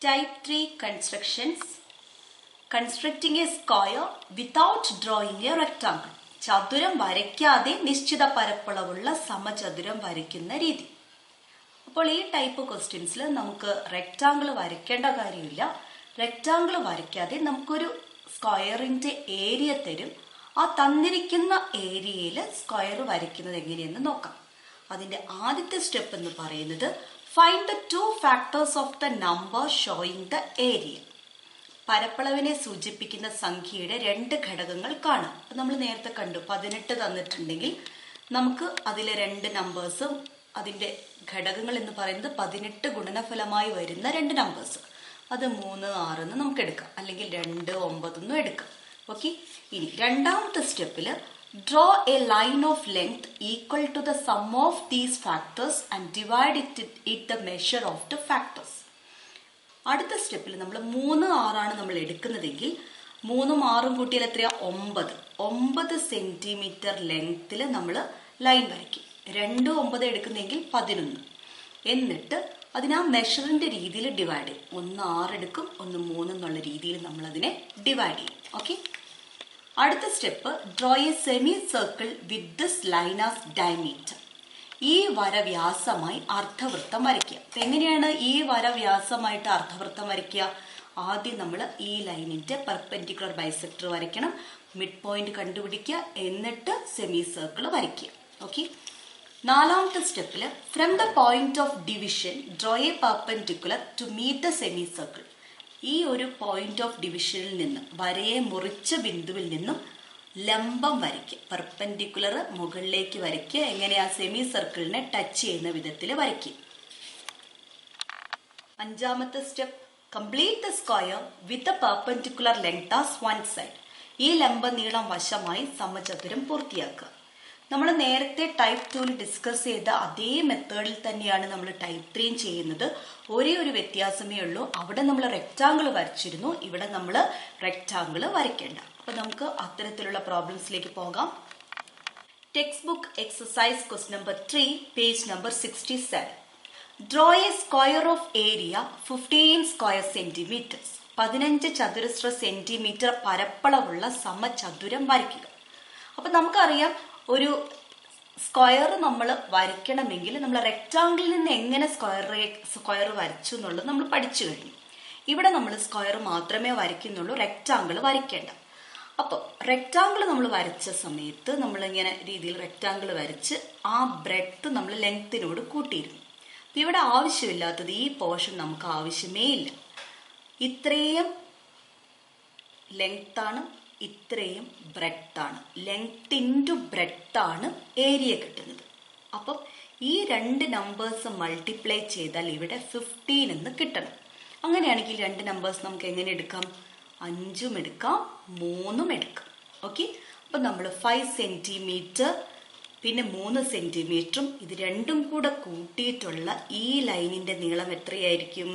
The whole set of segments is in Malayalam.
Type 3 constructions. Constructing a square without drawing a rectangle. ചതുരം വരയ്ക്കാതെ നിശ്ചിത പരപ്പളവുള്ള സമചതുരം വരയ്ക്കുന്ന രീതി. അപ്പോൾ ഈ ടൈപ്പ് ക്വസ്റ്റ്യൻസിൽ നമുക്ക് റെക്ടാങ്കിൾ വരയ്ക്കേണ്ട കാര്യമില്ല. റെക്ടാങ്കിൾ വരയ്ക്കാതെ നമുക്കൊരു സ്ക്വയറിന്റെ ഏരിയ തരും. ആ തന്നിരിക്കുന്ന ഏരിയയിൽ സ്ക്വയർ വരയ്ക്കുന്നത് എങ്ങനെയെന്ന് നോക്കാം. അതിന്റെ ആദ്യത്തെ സ്റ്റെപ്പ് എന്ന് പറയുന്നത് find the two factors of the number showing the area. പരപ്പളവിനെ സൂചിപ്പിക്കുന്ന സംഖ്യയുടെ രണ്ട് ഘടകങ്ങൾ കാണാം. നമ്മൾ നേരത്തെ കണ്ടു 18 തന്നിട്ടുണ്ടെങ്കിൽ നമുക്ക് അതിലെ രണ്ട് നമ്പേഴ്സും അതിന്റെ ഘടകങ്ങൾ എന്ന് പറയുന്നത് 18 ഗുണനഫലമായി വരുന്ന രണ്ട് നമ്പേഴ്സ്. അത് 3, 6 എന്ന് നമുക്ക് എടുക്കാം, അല്ലെങ്കിൽ 2, 9 എന്നും എടുക്കാം. ഓക്കെ, ഇനി രണ്ടാമത്തെ സ്റ്റെപ്പിൽ draw a line of length equal to the sum of these factors and divide it the measure of the factors. അടുത്ത സ്റ്റെപ്പിൽ നമ്മൾ 3, 6 ആണ് നമ്മൾ എടുക്കുന്നതെങ്കിൽ 3ഉം 6ഉം കൂട്ടിയാൽ എത്രയാ? 9 സെന്റിമീറ്റർ ലെങ്ത്തിൽ നമ്മൾ ലൈൻ വരയ്ക്കും. 2, 9 എടുക്കുന്നെങ്കിൽ 11. എന്നിട്ട് അതിന് ആ മെഷറിന്റെ രീതിയിൽ ഡിവൈഡ് ചെയ്യും. 1 6 എടുക്കും, 1 3 എന്നുള്ള രീതിയിൽ നമ്മൾ അതിനെ ഡിവൈഡ് ചെയ്യും. ഓക്കെ, അടുത്ത step draw A semi circle with this line as diameter. ഈ വര വ്യാസമായി അർദ്ധവൃത്തം വരയ്ക്കുക. എങ്ങനെയാണ് ഈ വര വ്യാസമായിട്ട് അർദ്ധവൃത്തം വരയ്ക്കുക? ആദ്യം നമ്മൾ ഈ ലൈനിന്റെ പെർപെൻഡിക്കുലർ ബൈസെക്ടർ വരയ്ക്കണം, മിഡ് പോയിന്റ് കണ്ടുപിടിക്കുക, എന്നിട്ട് സെമി സർക്കിൾ വരയ്ക്കുക. ഓക്കെ, നാലാമത്തെ സ്റ്റെപ്പിൽ from the point of division draw a perpendicular to meet the semi circle. ഈ ഒരു പോയിന്റ് ഓഫ് ഡിവിഷനിൽ നിന്ന്, വരയെ മുറിച്ച ബിന്ദുവിൽ നിന്നും ലംബം വരയ്ക്കുക. പെർപെൻഡിക്കുലർ മുകളിലേക്ക് വരയ്ക്കുക. എങ്ങനെയാ? സെമി സർക്കിളിനെ ടച്ച് ചെയ്യുന്ന വിധത്തിൽ വരയ്ക്കുക. അഞ്ചാമത്തെ step complete the square with the perpendicular length as one side. ഈ ലംബ നീളം വശമായി സമചതുരം പൂർത്തിയാക്കുക. നമ്മൾ നേരത്തെ ടൈപ്പ് 2 ഡിസ്കസ് ചെയ്ത അതേ മെത്തേഡിൽ തന്നെയാണ് നമ്മൾ ടൈപ്പ് 3 ചെയ്യുന്നത്. ഒരേ ഒരു വ്യത്യാസമേ ഉള്ളൂ. അവിടെ നമ്മൾ റെക്ടാങ്കിൾ വരച്ചിരുന്നു, ഇവിടെ നമ്മൾ റെക്ടാങ്കിൾ വരയ്ക്കേണ്ട. അപ്പൊ നമുക്ക് അത്തരത്തിലുള്ള പ്രോബ്ലംസിലേക്ക് പോകാം. Text book exercise question number 3, page number 67. Draw a square of area 15 square centimetres. 15 ചതുരശ്ര സെന്റിമീറ്റർ പരപ്പളവുള്ള സമചതുരം വരയ്ക്കുക. അപ്പൊ നമുക്കറിയാം, ഒരു സ്ക്വയർ നമ്മൾ വരയ്ക്കണമെങ്കിൽ നമ്മൾ റെക്ടാങ്കിളിൽ നിന്ന് എങ്ങനെ സ്ക്വയർ വരച്ചു എന്നുള്ളത് നമ്മൾ പഠിച്ചു കഴിഞ്ഞു. ഇവിടെ നമ്മൾ സ്ക്വയർ മാത്രമേ വരയ്ക്കുന്നുള്ളൂ, റെക്ടാങ്കിൾ വരയ്ക്കേണ്ട. അപ്പോൾ റെക്ടാങ്കിൾ നമ്മൾ വരച്ച സമയത്ത് നമ്മൾ ഇങ്ങനെ രീതിയിൽ റെക്ടാങ്കിൾ വരച്ച് ആ ബ്രെഡ്ത്ത് നമ്മൾ ലെങ്ത്തിനോട് കൂട്ടിയിരുന്നു. ഇവിടെ ആവശ്യമില്ലാത്തത് ഈ പോർഷൻ നമുക്ക് ആവശ്യമേ ഇല്ല. ഇത്രയും ലെങ്ത്താണ്, ഇത്രയും ബ്രെഡ്ത്താണ്. ലെങ്ത് ഇൻറ്റു ബ്രെഡ്ത്താണ് ഏരിയ കിട്ടുന്നത്. അപ്പം ഈ രണ്ട് നമ്പേഴ്സ് മൾട്ടിപ്ലൈ ചെയ്താൽ ഇവിടെ 15 എന്ന് കിട്ടണം. അങ്ങനെയാണെങ്കിൽ രണ്ട് നമ്പേഴ്സ് നമുക്ക് എങ്ങനെ എടുക്കാം? 5ഉം എടുക്കാം, 3ഉം എടുക്കാം. ഓക്കെ, അപ്പം നമ്മൾ 5 സെന്റിമീറ്റർ പിന്നെ 3 സെന്റിമീറ്ററും ഇത് രണ്ടും കൂടെ കൂട്ടിയിട്ടുള്ള ഈ ലൈനിന്റെ നീളം എത്രയായിരിക്കും?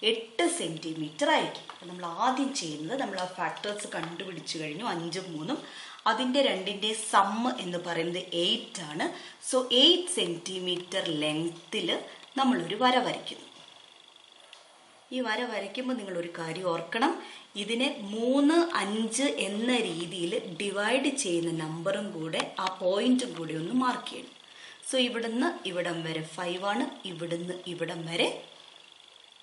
8 സെന്റിമീറ്റർ ആയിരിക്കും. അപ്പം നമ്മൾ ആദ്യം ചെയ്യുന്നത്, നമ്മൾ ആ ഫാക്ടേഴ്സ് കണ്ടുപിടിച്ചു കഴിഞ്ഞു, 5ഉം 3ഉം. അതിന്റെ രണ്ടിന്റെ സമ്മ് എന്ന് പറയുന്നത് 8 ആണ്. സോ 8 സെന്റിമീറ്റർ ലെങ്ത്തിൽ നമ്മളൊരു വര വരയ്ക്കുന്നു. ഈ വര വരയ്ക്കുമ്പോൾ നിങ്ങൾ ഒരു കാര്യം ഓർക്കണം, ഇതിനെ 3, 5 എന്ന രീതിയിൽ ഡിവൈഡ് ചെയ്യുന്ന നമ്പറും കൂടെ ആ പോയിന്റും കൂടെ ഒന്ന് മാർക്ക് ചെയ്യണം. സോ ഇവിടുന്ന് ഇവിടം വരെ 5 ആണ്, ഇവിടുന്ന് ഇവിടം വരെ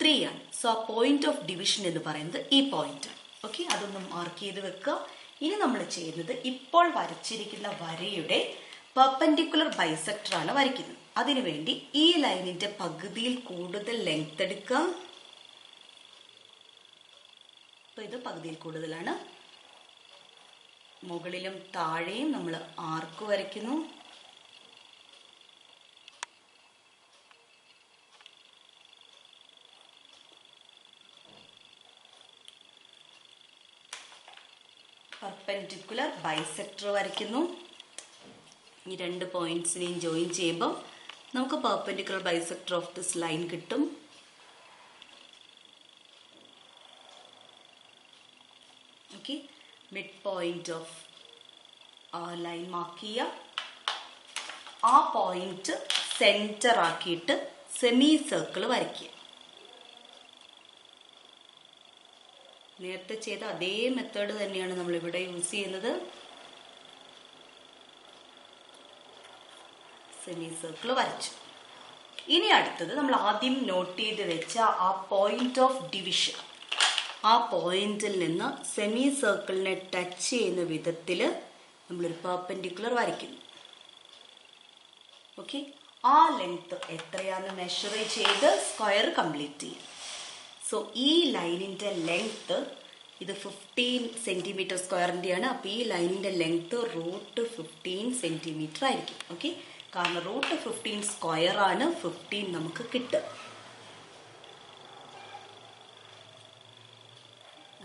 3 ആണ്. സോ ആ പോയിന്റ് ഓഫ് ഡിവിഷൻ എന്ന് പറയുന്നത് ഈ പോയിന്റ് ആണ്. ഓക്കെ, അതൊന്ന് മാർക്ക് ചെയ്ത് വെക്കുക. ഇനി നമ്മൾ ചെയ്യുന്നത്, ഇപ്പോൾ വരച്ചിരിക്കുന്ന വരയുടെ പെർപെൻഡിക്കുലർ ബൈസെക്ടർ ആണ് വരയ്ക്കുന്നത്. അതിനുവേണ്ടി ഈ ലൈനിന്റെ പകുതിയിൽ കൂടുതൽ ലെങ്ത് എടുക്കുക. അപ്പൊ ഇത് പകുതിയിൽ കൂടുതലാണ്. മുകളിലും താഴെയും നമ്മൾ ആർക്ക് വരയ്ക്കുന്നു. പെർപെൻഡിക്കുലർ ബൈസെക്ടർ വരയ്ക്കുന്നു. ഈ രണ്ട് പോയിന്റ്സിനെയും ജോയിൻ ചെയ്യുമ്പോൾ നമുക്ക് perpendicular bisector of this line കിട്ടും. ഓക്കെ, മിഡ് പോയിന്റ് ഓഫ് ആ ലൈൻ മാർക്ക് ചെയ്യുക. ആ പോയിന്റ് സെന്റർ ആക്കിയിട്ട് സെമി സർക്കിൾ വരയ്ക്കുക. നേരത്തെ ചെയ്ത അതേ മെത്തേഡ് തന്നെയാണ് നമ്മൾ ഇവിടെ യൂസ് ചെയ്യുന്നത്. സെമി സർക്കിൾ വരച്ചു. ഇനി അടുത്തത് നമ്മൾ ആദ്യം നോട്ട് ചെയ്ത് വെച്ച ആ പോയിന്റ് ഓഫ് ഡിവിഷൻ, ആ പോയിന്റിൽ നിന്ന് സെമി സർക്കിളിനെ ടച്ച് ചെയ്യുന്ന വിധത്തിൽ നമ്മളൊരു പെർപെൻഡിക്കുലർ വരയ്ക്കുന്നു. ഓക്കെ, ആ ലെങ്ത് എത്രയാണെന്ന് മെഷർ ചെയ്ത് സ്ക്വയർ കംപ്ലീറ്റ് ചെയ്യും. സോ ഈ ലൈനിൻ്റെ ലെങ്ത് ഇത് 15 സെൻറ്റിമീറ്റർ സ്ക്വയറിൻ്റെയാണ്. അപ്പോൾ ഈ ലൈനിൻ്റെ ലെങ്ത് √15 സെൻറ്റിമീറ്റർ ആയിരിക്കും. ഓക്കെ, കാരണം √15 സ്ക്വയറാണ് 15 നമുക്ക് കിട്ടുക.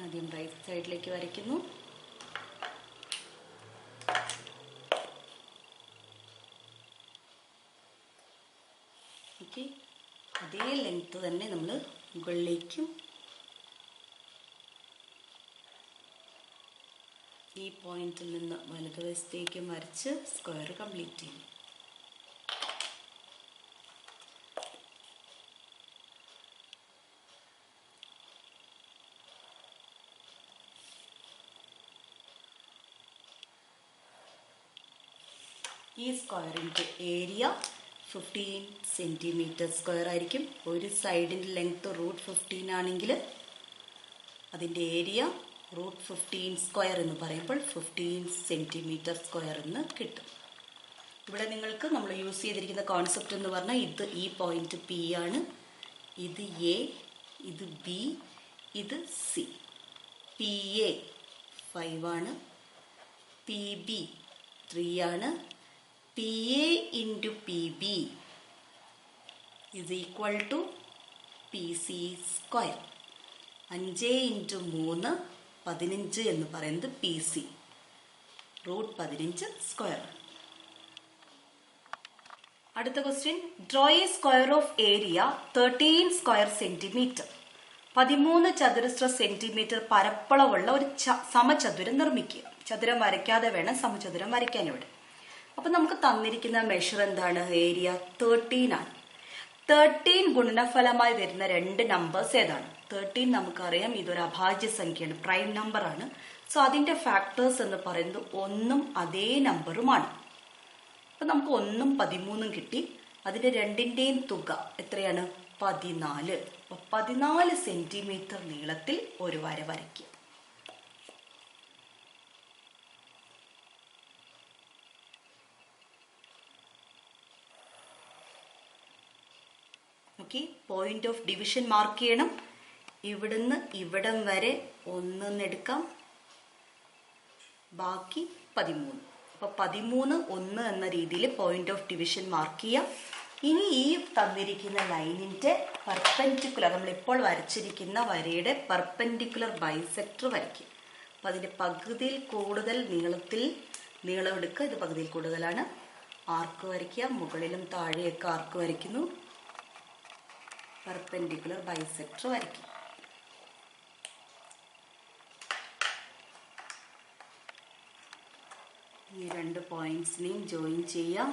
ആദ്യം റൈറ്റ് സൈഡിലേക്ക് വരയ്ക്കുന്നു. ഓക്കെ, അതേ ലെങ്ത് തന്നെ നമ്മൾ മുകളിലേക്കും ഈ പോയിന്റിൽ നിന്ന് വലതുവശത്തേക്കും വരച്ച് സ്ക്വയർ കംപ്ലീറ്റ് ചെയ്യും. ഈ സ്ക്വയറിൻ്റെ ഏരിയ 15 സെൻറ്റിമീറ്റർ സ്ക്വയർ ആയിരിക്കും. ഒരു സൈഡിൻ്റെ ലെങ്ത് √15 ആണെങ്കിൽ അതിൻ്റെ ഏരിയ √15 സ്ക്വയർ എന്ന് പറയുമ്പോൾ 15 സെൻറ്റിമീറ്റർ സ്ക്വയർ എന്ന് കിട്ടും. ഇവിടെ നിങ്ങൾക്ക് നമ്മൾ യൂസ് ചെയ്തിരിക്കുന്ന കോൺസെപ്റ്റ് എന്ന് പറഞ്ഞാൽ ഇത് ഈ പോയിന്റ് പി ആണ്, ഇത് എ, ഇത് ബി, ഇത് സി. പി എ 5 ആണ്, പി ബി 3 ആണ്. P A into P B is equal to P C square. 5 into 3 15 എന്ന് പറയുന്നത് പി സി, √15 സ്ക്വയർ. അടുത്ത question, draw a square of area 13 square centimetre. 13 ചതുരശ്ര സെൻറ്റിമീറ്റർ പരപ്പളവുള്ള ഒരു സമചതുരം നിർമ്മിക്കുക. ചതുരം വരയ്ക്കാതെ വേണം സമചതുരം വരയ്ക്കാൻ ഇവിടെ. അപ്പം നമുക്ക് തന്നിരിക്കുന്ന മെഷർ എന്താണ്? ഏരിയ 13 ആണ്. 13 ഗുണനഫലമായി വരുന്ന 2 നമ്പേഴ്സ് ഏതാണ്? 13 നമുക്കറിയാം ഇതൊരു അഭാജ്യ സംഖ്യയാണ്, പ്രൈം നമ്പർ ആണ്. സോ അതിൻ്റെ ഫാക്ടേഴ്സ് എന്ന് പറയുന്നത് 1ഉം അതേ നമ്പറുമാണ്. അപ്പം നമുക്ക് 1ഉം 13ഉം കിട്ടി. അതിൻ്റെ രണ്ടിൻ്റെയും തുക എത്രയാണ്? 14. അപ്പോൾ 14 സെൻറ്റിമീറ്റർ നീളത്തിൽ ഒരു വര വരയ്ക്കുക. Okay, point of division mark ചെയ്യണം. ഇവിടുന്ന് ഇവിടം വരെ 1 എടുക്കാം, ബാക്കി 13. അപ്പോൾ 13, 1 എന്ന രീതിയിൽ പോയിന്റ് ഓഫ് ഡിവിഷൻ മാർക്ക് ചെയ്യാം. ഇനി ഈ തന്നിരിക്കുന്ന ലൈനിൻ്റെ പെർപെൻഡിക്കുലർ, നമ്മളിപ്പോൾ വരച്ചിരിക്കുന്ന വരയുടെ പെർപെൻഡിക്കുലർ ബൈസെക്ടർ വരയ്ക്കും. അപ്പോൾ അതിൻ്റെ പകുതിയിൽ കൂടുതൽ നീളം എടുക്കുക. ഇത് പകുതിയിൽ കൂടുതലാണ്. ആർക്ക് വരയ്ക്കുക, മുകളിലും താഴെയൊക്കെ ആർക്ക് വരയ്ക്കുന്നു. പെർപെൻഡിക്കുലർ ബൈസെക്ടർ വരയ്ക്കും. ഈ 2 പോയിന്റ്സിനെയും ജോയിൻ ചെയ്യാം.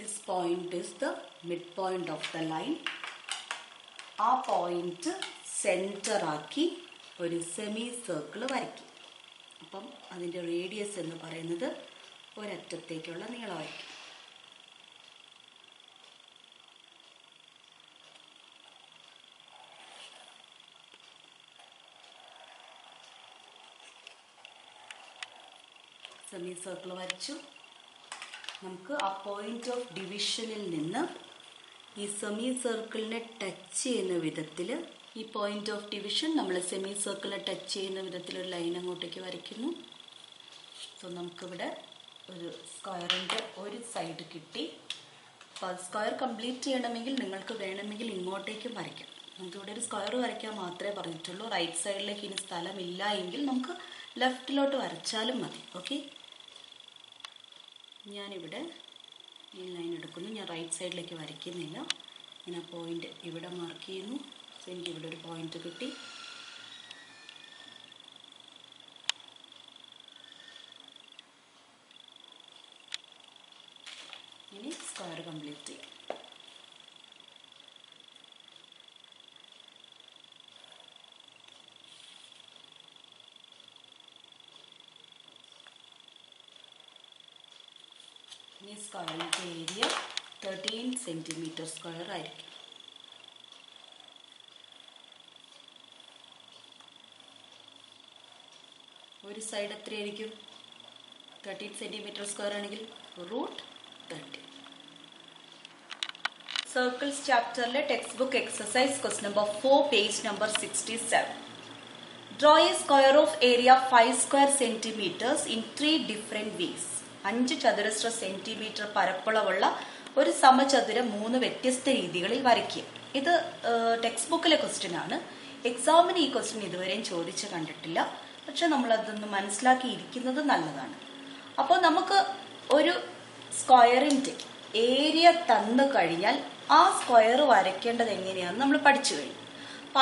This point is the midpoint of the line. ആ പോയിന്റ് സെൻറ്റർ ആക്കി ഒരു സെമി സർക്കിൾ വരയ്ക്കും. അപ്പം അതിൻ്റെ റേഡിയസ് എന്ന് പറയുന്നത് ഒരറ്റത്തേക്കുള്ള നീളമായിരിക്കും. സെമി സർക്കിൾ വരച്ചു. നമുക്ക് ആ പോയിന്റ് ഓഫ് ഡിവിഷനിൽ നിന്ന് ഈ സെമി സർക്കിളിനെ ടച്ച് ചെയ്യുന്ന വിധത്തിൽ, ഈ പോയിന്റ് ഓഫ് ഡിവിഷൻ നമ്മൾ സെമി സർക്കിളിനെ ടച്ച് ചെയ്യുന്ന വിധത്തിൽ ഒരു ലൈൻ അങ്ങോട്ടേക്ക് വരയ്ക്കുന്നു. സോ നമുക്കിവിടെ ഒരു സ്ക്വയറിൻ്റെ ഒരു സൈഡ് കിട്ടി. അപ്പോൾ സ്ക്വയർ കംപ്ലീറ്റ് ചെയ്യണമെങ്കിൽ നിങ്ങൾക്ക് വേണമെങ്കിൽ ഇങ്ങോട്ടേക്കും വരയ്ക്കാം. നമുക്കിവിടെ ഒരു സ്ക്വയർ വരയ്ക്കാൻ മാത്രമേ പറഞ്ഞിട്ടുള്ളൂ. റൈറ്റ് സൈഡിലേക്ക് ഇനി സ്ഥലമില്ല എങ്കിൽ നമുക്ക് ലെഫ്റ്റിലോട്ട് വരച്ചാലും മതി. ഓക്കെ, ഞാനിവിടെ ഈ ലൈൻ എടുക്കുന്നു. ഞാൻ റൈറ്റ് സൈഡിലേക്ക് വരയ്ക്കുന്നില്ല. ഞാൻ ആ പോയിന്റ് ഇവിടെ മാർക്ക് ചെയ്യുന്നു. സോ എനിക്കിവിടെ ഒരു പോയിന്റ് കിട്ടി. ഇനി സ്ക്വയർ കംപ്ലീറ്റ് ചെയ്യാം. ഈ സ്ക്വയറിൻ്റെ ഏരിയ 13 സെൻറ്റിമീറ്റർ സ്ക്വയർ ആയിരിക്കും. ഒരു സൈഡ് എത്രയായിരിക്കും? 13 സെൻറ്റിമീറ്റർ സ്ക്വയർ ആണെങ്കിൽ √13. സർക്കിൾസ് ചാപ്റ്ററിലെ textbook exercise question number 4 page number 67. Draw a square of area 5 square centimeters in 3 different ways. 5 ചതുരശ്ര സെന്റിമീറ്റർ പരപ്പളവുള്ള ഒരു സമചതുരം 3 വ്യത്യസ്ത രീതികളിൽ വരയ്ക്കുക. ഇത് ടെക്സ്റ്റ് ബുക്കിലെ ക്വസ്റ്റ്യൻ ആണ്. എക്സാമിന് ഈ ക്വസ്റ്റ്യൻ ഇതുവരെയും ചോദിച്ച് കണ്ടിട്ടില്ല. പക്ഷെ നമ്മളതൊന്ന് മനസ്സിലാക്കിയിരിക്കുന്നത് നല്ലതാണ്. അപ്പോൾ നമുക്ക് ഒരു സ്ക്വയറിൻ്റെ ഏരിയ തന്നു കഴിഞ്ഞാൽ ആ സ്ക്വയർ വരയ്ക്കേണ്ടത് എങ്ങനെയാണെന്ന് നമ്മൾ പഠിച്ചു കഴിഞ്ഞു.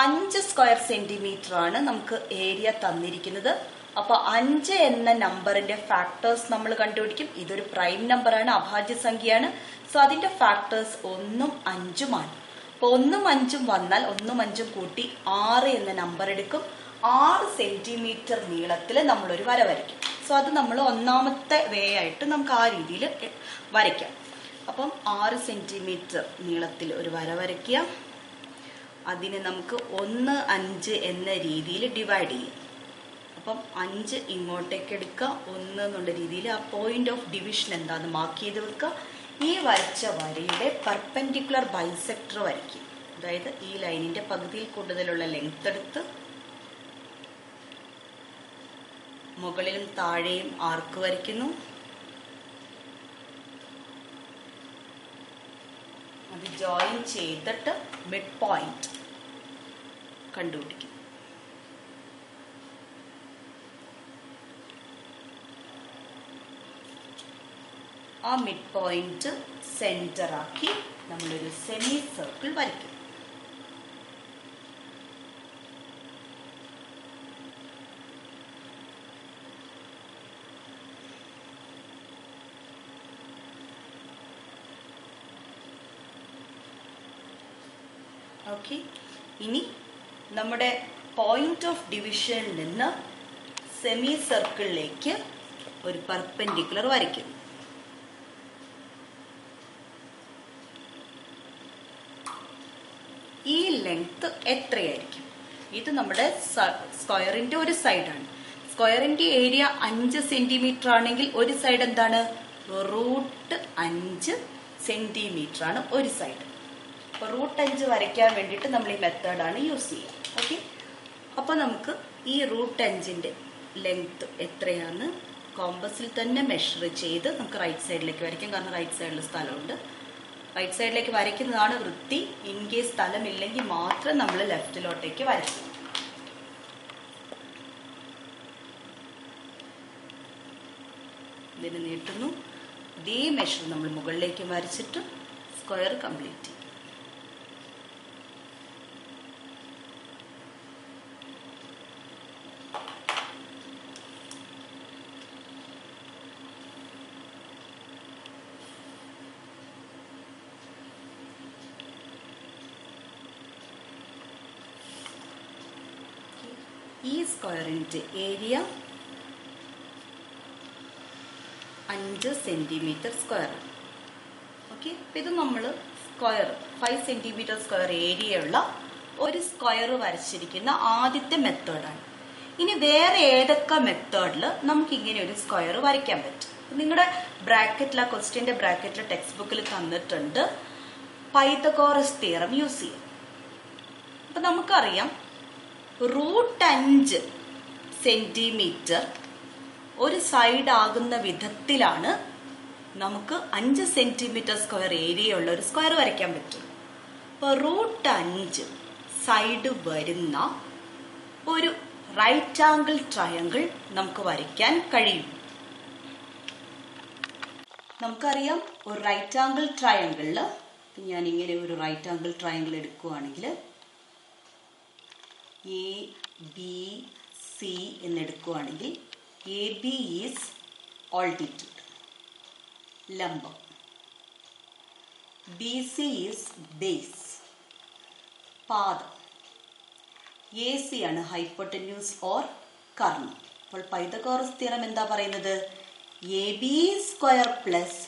5 സ്ക്വയർ സെന്റിമീറ്റർ ആണ് നമുക്ക് ഏരിയ തന്നിരിക്കുന്നത്. അപ്പോൾ 5 എന്ന നമ്പറിന്റെ ഫാക്ടേഴ്സ് നമ്മൾ കണ്ടുപിടിക്കും. ഇതൊരു പ്രൈം നമ്പറാണ്, അഭാജ്യ സംഖ്യയാണ്. സോ അതിന്റെ ഫാക്ടേഴ്സ് 1ഉം 5ഉമാണ്. അപ്പോൾ 1ഉം 5ഉം വന്നാൽ 1ഉം 5ഉം കൂട്ടി 6 എന്ന നമ്പർ എടുക്കും. 6 സെന്റിമീറ്റർ നീളത്തിൽ നമ്മളൊരു വര വരയ്ക്കും. സോ അത് നമ്മൾ ഒന്നാമത്തെ വേ ആയിട്ട് നമുക്ക് ആ രീതിയിൽ വരയ്ക്കാം. അപ്പം 6 സെന്റിമീറ്റർ നീളത്തിൽ ഒരു വര വരയ്ക്കുക. അതിനെ നമുക്ക് 1, 5 എന്ന രീതിയിൽ ഡിവൈഡ് ചെയ്യാം. അപ്പം 5 ഇങ്ങോട്ടേക്ക് എടുക്കുക, 1 എന്നുള്ള രീതിയിൽ ആ പോയിന്റ് ഓഫ് ഡിവിഷൻ എന്താണെന്ന് മാർക്ക് ചെയ്ത് വെക്കുക. ഈ വരച്ച വരയുടെ പെർപെൻഡിക്കുലർ ബൈസെക്ടർ വരയ്ക്കും. അതായത് ഈ ലൈനിന്റെ പകുതിയിൽ കൂടുതലുള്ള ലെങ്ത് എടുത്ത് മുകളിലും താഴെയും ആർക്ക് വരയ്ക്കുന്നു. അത് ജോയിൻ ചെയ്തിട്ട് മിഡ് പോയിന്റ് കണ്ടുപിടിക്കും. ആ മിഡ് പോയിന്റ് സെന്റർ ആക്കി നമ്മളൊരു സെമി സർക്കിൾ വരയ്ക്കും. ഓക്കെ, ഇനി നമ്മുടെ പോയിന്റ് ഓഫ് ഡിവിഷനിൽ നിന്ന് സെമി സർക്കിളിലേക്ക് ഒരു പെർപെൻഡിക്കുലർ വരയ്ക്കും. ഈ ലെങ്ത് എത്രയായിരിക്കും? ഇത് നമ്മുടെ സ്ക്വയറിന്റെ ഒരു സൈഡാണ്. സ്ക്വയറിന്റെ ഏരിയ 5 സെന്റിമീറ്റർ ആണെങ്കിൽ ഒരു സൈഡ് എന്താണ്? √5 സെന്റിമീറ്റർ ആണ് ഒരു സൈഡ്. അപ്പോൾ √5 വരയ്ക്കാൻ വേണ്ടിയിട്ട് നമ്മൾ ഈ മെത്തേഡാണ് യൂസ് ചെയ്യുക. ഓക്കെ, അപ്പോൾ നമുക്ക് ഈ √5ന്റെ ലെങ്ത് എത്രയാണെന്ന് കോമ്പസിൽ തന്നെ മെഷർ ചെയ്ത് നമുക്ക് റൈറ്റ് സൈഡിലേക്ക് വരയ്ക്കാം. കാരണം റൈറ്റ് സൈഡിൽ സ്ഥലമുണ്ട്. റൈറ്റ് സൈഡിലേക്ക് വരയ്ക്കുന്നതാണ് വൃത്തി. ഇൻ കേസ് സ്ഥലമില്ലെങ്കിൽ മാത്രം നമ്മൾ ലെഫ്റ്റിലോട്ടേക്ക് വരയ്ക്കും. ഇതിന് നീട്ടുന്നു. ഇതേ മെഷർ നമ്മൾ മുകളിലേക്ക് വരച്ചിട്ട് സ്ക്വയർ കംപ്ലീറ്റ് ചെയ്യും. ഈ സ്ക്വയറിൻ്റെ ഏരിയ 5 സെന്റിമീറ്റർ സ്ക്വയർ. ഓക്കെ, ഇത് നമ്മൾ സ്ക്വയർ 5 സെന്റിമീറ്റർ സ്ക്വയർ ഏരിയ ഉള്ള ഒരു സ്ക്വയർ വരച്ചിരിക്കുന്ന ആദ്യത്തെ മെത്തേഡാണ്. ഇനി വേറെ ഏതൊക്കെ മെത്തേഡിൽ നമുക്ക് ഇങ്ങനെ ഒരു സ്ക്വയർ വരയ്ക്കാൻ പറ്റും? നിങ്ങളുടെ ബ്രാക്കറ്റിൽ, ആ ക്വസ്റ്റ്യൻ്റെ ബ്രാക്കറ്റിൽ ടെക്സ്റ്റ് ബുക്കിൽ തന്നിട്ടുണ്ട് പൈതഗോറസ് തിയറം യൂസ് ചെയ്യാം. അപ്പം നമുക്കറിയാം √5 സെന്റിമീറ്റർ ഒരു സൈഡ് ആകുന്ന വിധത്തിലാണ് നമുക്ക് 5 സെന്റിമീറ്റർ സ്ക്വയർ ഏരിയ ഉള്ള ഒരു സ്ക്വയർ വരയ്ക്കാൻ പറ്റും. അപ്പോൾ √5 സൈഡ് വരുന്ന ഒരു റൈറ്റ് ആംഗിൾ ട്രയാങ്കിൾ നമുക്ക് വരയ്ക്കാൻ കഴിയും. നമുക്കറിയാം ഒരു റൈറ്റ് ആംഗിൾ ട്രയാങ്കിളിൽ, ഞാൻ ഇങ്ങനെ ഒരു റൈറ്റ് ആംഗിൾ ട്രയാങ്കിൾ എടുക്കുകയാണെങ്കിൽ ABC എന്നെടുക്കുകയാണെങ്കിൽ AB ഈസ് ഓൾട്ടിറ്റ്യൂഡ്, ലംബം. BC ഈസ് ബേസ്, പാദം. AC ആണ് ഹൈപ്പോട്ടന്യൂസ് ഓർ കർണം. അപ്പോൾ പൈതഗോറസ് തിയറം എന്താ പറയുന്നത്? AB square plus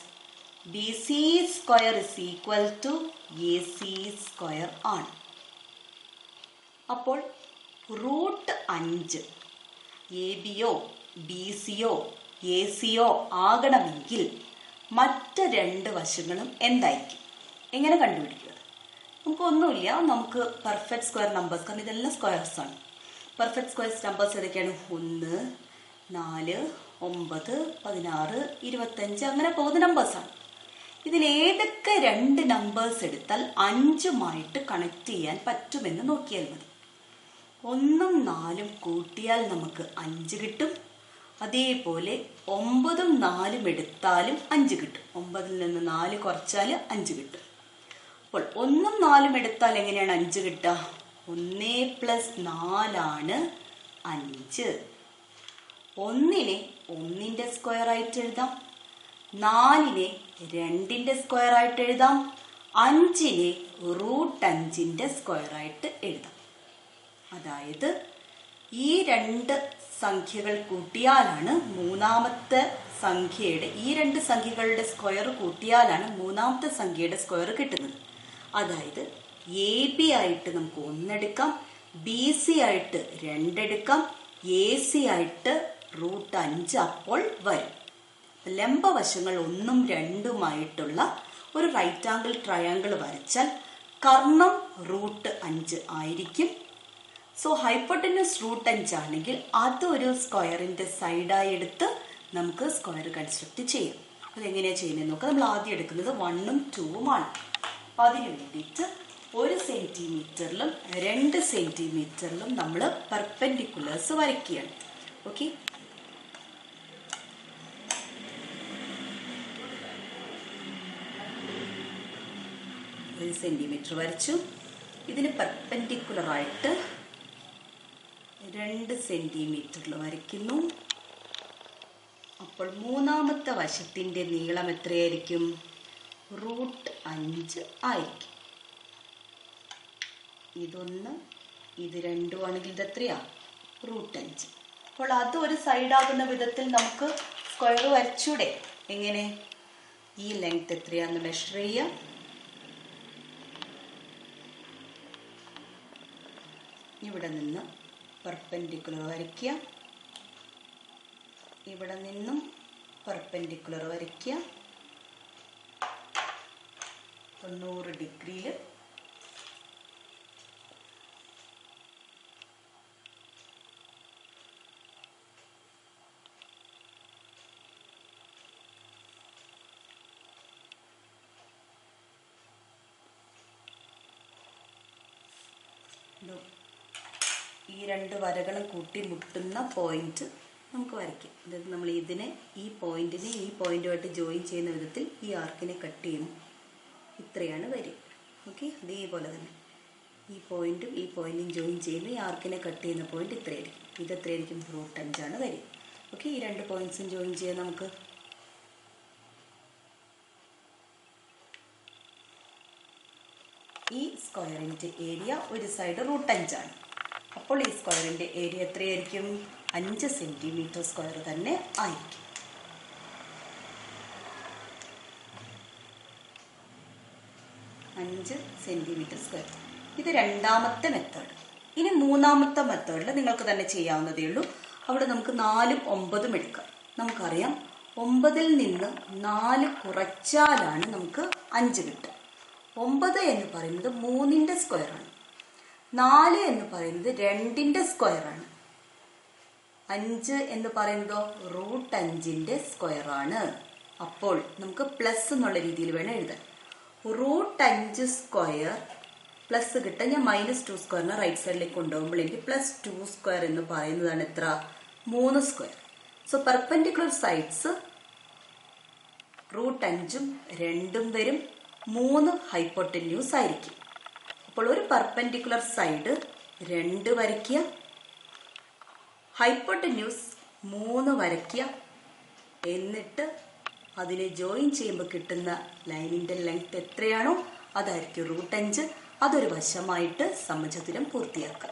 B C square is equal to A C square ആണ്. അപ്പോൾ √5 എ ബിയോ ബി സിയോ എ സിയോ ആകണമെങ്കിൽ മറ്റ് രണ്ട് വശങ്ങളും എന്തായിരിക്കും? എങ്ങനെ കണ്ടുപിടിക്കുക? നമുക്കൊന്നുമില്ല, നമുക്ക് പെർഫെക്റ്റ് സ്ക്വയർ നമ്പേഴ്സ്, കാരണം ഇതെല്ലാം സ്ക്വയർസ് ആണ്. പെർഫെക്റ്റ് സ്ക്വയർ നമ്പേഴ്സ് ഏതൊക്കെയാണ്? 1, 4, 9, 16, 25 അങ്ങനെ പോകുന്ന നമ്പേഴ്സാണ്. ഇതിലേതൊക്കെ രണ്ട് നമ്പേഴ്സ് എടുത്താൽ 5ഉമായിട്ട് കണക്ട് ചെയ്യാൻ പറ്റുമെന്ന് നോക്കിയാൽ മതി. 1ഉം 4ഉം കൂട്ടിയാൽ നമുക്ക് 5 കിട്ടും. അതേപോലെ 9ഉം 4ഉം എടുത്താലും 5 കിട്ടും. 9ൽ നിന്ന് 4 കുറച്ചാൽ 5 കിട്ടും. അപ്പോൾ 1ഉം 4ഉം എടുത്താൽ എങ്ങനെയാണ് 5 കിട്ടുക? 1 + 4 ആണ് 5. 1നെ 1ന്റെ സ്ക്വയർ ആയിട്ട് എഴുതാം, 4നെ 2ന്റെ സ്ക്വയർ ആയിട്ട് എഴുതാം, 5നെ √5ന്റെ സ്ക്വയർ ആയിട്ട് എഴുതാം. അതായത് ഈ രണ്ട് സംഖ്യകൾ കൂട്ടിയാലാണ് മൂന്നാമത്തെ സംഖ്യയുടെ, ഈ രണ്ട് സംഖ്യകളുടെ സ്ക്വയർ കൂട്ടിയാലാണ് മൂന്നാമത്തെ സംഖ്യയുടെ സ്ക്വയർ കിട്ടുന്നത്. അതായത് എ ബി ആയിട്ട് നമുക്ക് 1 എടുക്കാം, ബി സി ആയിട്ട് 2 എടുക്കാം, എ സി ആയിട്ട് √5 അപ്പോൾ വരും. ലംബവശങ്ങൾ 1ഉം 2ഉമായിട്ടുള്ള ഒരു റൈറ്റ് ആംഗിൾ ട്രയാങ്കിൾ വരച്ചാൽ കർണം √5 ആയിരിക്കും. സോ ഹൈപ്പോട്ടന്യൂസ് √5 ആണെങ്കിൽ അതൊരു സ്ക്വയറിന്റെ സൈഡായി എടുത്ത് നമുക്ക് സ്ക്വയർ കൺസ്ട്രക്ട് ചെയ്യാം. അതെങ്ങനെയാണ് ചെയ്യുന്നത് നോക്കാം. നമ്മൾ ആദ്യം എടുക്കുന്നത് 1ഉം 2ഉമാണ്. അപ്പം അതിന് വേണ്ടിയിട്ട് 1 സെന്റിമീറ്ററിലും 2 സെന്റിമീറ്ററിലും നമ്മൾ പെർപെൻഡിക്കുലേഴ്സ് വരയ്ക്കുകയാണ്. ഓക്കെ, 1 സെന്റിമീറ്റർ വരച്ചു. ഇതിന് പെർപെൻഡിക്കുലറായിട്ട് 2 സെന്റിമീറ്ററിൽ വരയ്ക്കുന്നു. അപ്പോൾ മൂന്നാമത്തെ വശത്തിൻ്റെ നീളം എത്രയായിരിക്കും? √5 ആയിരിക്കും. ഇതൊന്ന്, ഇത് രണ്ടുമാണെങ്കിൽ ഇത് എത്രയാ? √5. അപ്പോൾ അത് ഒരു സൈഡാകുന്ന വിധത്തിൽ നമുക്ക് സ്ക്വയർ വരച്ചൂടെ? എങ്ങനെ? ഈ ലെങ്ത് എത്രയാന്ന് മെഷർ ചെയ്യാം. ഇവിടെ നിന്ന് പെർപെൻഡിക്കുലർ വരയ്ക്കുക, ഇവിടെ നിന്നും പെർപെൻഡിക്കുലർ വരയ്ക്കുക. 90 ഡിഗ്രിയിൽ ഈ രണ്ട് വരകളും കൂട്ടി മുട്ടുന്ന പോയിന്റ് നമുക്ക് വരയ്ക്കാം. അതായത് നമ്മൾ ഇതിനെ ഈ പോയിന്റിനെ ഈ പോയിന്റുമായിട്ട് ജോയിൻ ചെയ്യുന്ന വിധത്തിൽ ഈ ആർക്കിനെ കട്ട് ചെയ്യുന്നു. ഇത്രയാണ് വരി. ഓക്കെ, അതേപോലെ തന്നെ ഈ പോയിന്റും ഈ പോയിന്റും ജോയിൻ ചെയ്യുന്ന ഈ ആർക്കിനെ കട്ട് ചെയ്യുന്ന പോയിന്റ് ഇത്രയായിരിക്കും. ഇത് എത്രയായിരിക്കും? √5 ആണ് വരി. ഓക്കെ, ഈ രണ്ട് പോയിന്റ്സും ജോയിൻ ചെയ്യാൻ നമുക്ക് ഈ സ്ക്വയറിൻ്റെ ഏരിയ ഒരു സൈഡ് √5 ആണ്. അപ്പോൾ ഈ സ്ക്വയറിൻ്റെ ഏരിയ എത്രയായിരിക്കും? 5 സെന്റിമീറ്റർ സ്ക്വയർ തന്നെ ആയിരിക്കും. അഞ്ച് സെന്റിമീറ്റർ സ്ക്വയർ. ഇത് രണ്ടാമത്തെ മെത്തേഡ്. ഇനി മൂന്നാമത്തെ മെത്തേഡിൽ നിങ്ങൾക്ക് തന്നെ ചെയ്യാവുന്നതേ ഉള്ളൂ. അവിടെ നമുക്ക് 4ഉം 9ഉം എടുക്കാം. നമുക്കറിയാം 9ൽ നിന്ന് 4 കുറച്ചാലാണ് നമുക്ക് 5 കിട്ടുക. 9 എന്ന് പറയുന്നത് 3ന്റെ സ്ക്വയറാണ്. 4 എന്ന് പറയുന്നത് 2ന്റെ സ്ക്വയറാണ്. 5 എന്ന് പറയുന്നതോ √5ന്റെ സ്ക്വയറാണ്. അപ്പോൾ നമുക്ക് പ്ലസ് എന്നുള്ള രീതിയിൽ വേണം എഴുതാൻ. √5 സ്ക്വയർ പ്ലസ് കിട്ടാൻ ഞാൻ -2 സ്ക്വയറിനെ റൈറ്റ് സൈഡിലേക്ക് കൊണ്ടുപോകുമ്പോൾ എനിക്ക് +2 സ്ക്വയർ എന്ന് പറയുന്നതാണ് എത്ര? 3 സ്ക്വയർ. സോ പെർപെൻഡിക്കുലർ സൈഡ്സ് √5ഉം 2ഉം വരും. 3 ഹൈപ്പോട്ടന്യൂസ് ആയിരിക്കും. അപ്പോൾ ഒരു പെർപെൻഡിക്കുലർ സൈഡ് 2 വരയ്ക്കുക, ഹൈപ്പോട്ടന്യൂസ് 3 വരയ്ക്കുക, എന്നിട്ട് അതിനെ ജോയിൻ ചെയ്യുമ്പോൾ കിട്ടുന്ന ലൈനിന്റെ ലെങ്ത് എത്രയാണോ അതായിരിക്കും √5. അതൊരു വശമായിട്ട് സമചതുരം പൂർത്തിയാക്കുക.